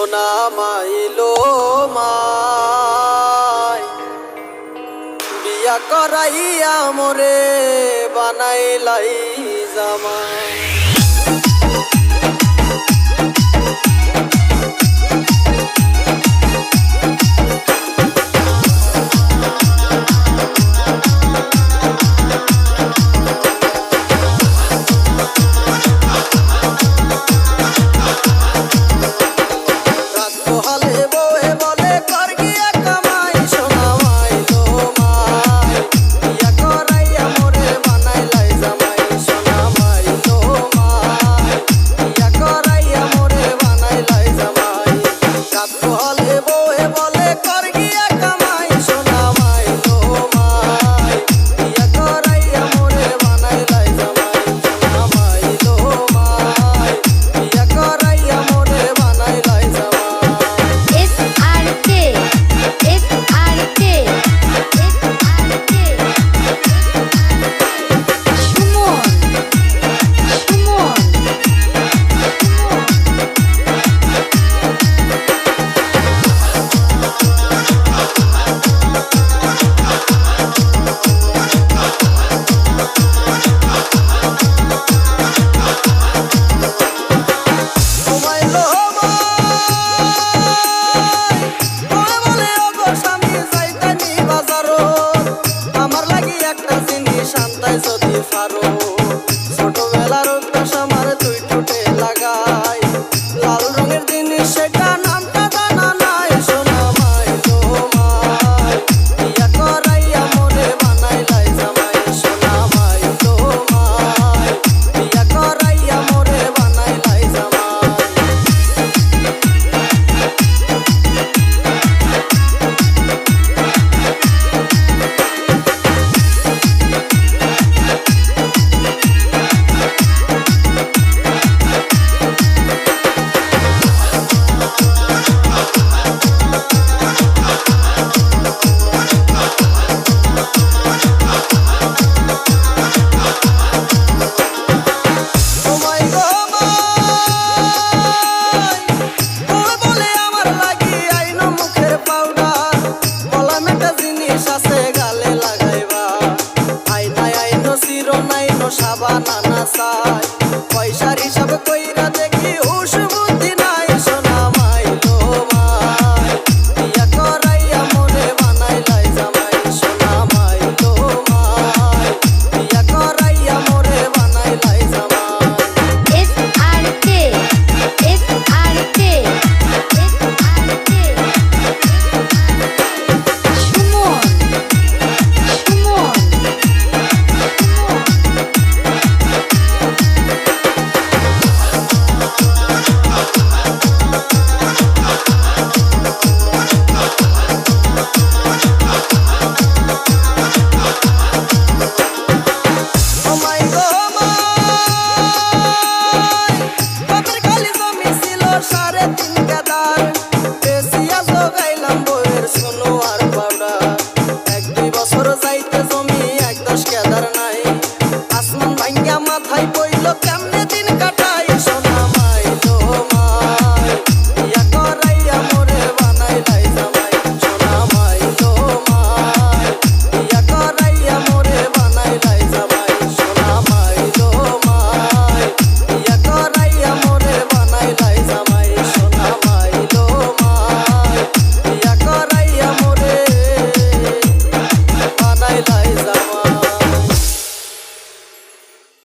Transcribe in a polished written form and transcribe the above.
সোনা মাইলো মাই বিয়া করাইয়া মোরে বানাইলাই জামাই। ছোটবেলার অভ্যাস আমার তুই ঠোঁটে লাগাই লাল রঙের জিনিস সেটা নামটা জানা নাই। সোনা মাইলো মাই বিয়া করাইয়া মোরে বানাইলাই জামাই। সোনা মাইলো মাই বিয়া করাইয়া মোরে বানাইলাই জামাই। সাবান আনা চাই পয়সার হিসাব কইরা দেখি হুশ বুদ্ধি নাই। সোনা মাইলো মাই বিয়া করাইয়া মোরে বানাইলাই জামাই। সোনা মাইলো মাই বিয়া করাইয়া মোরে বানাইলাই জামাই। SRK সুমন সাড়ে 3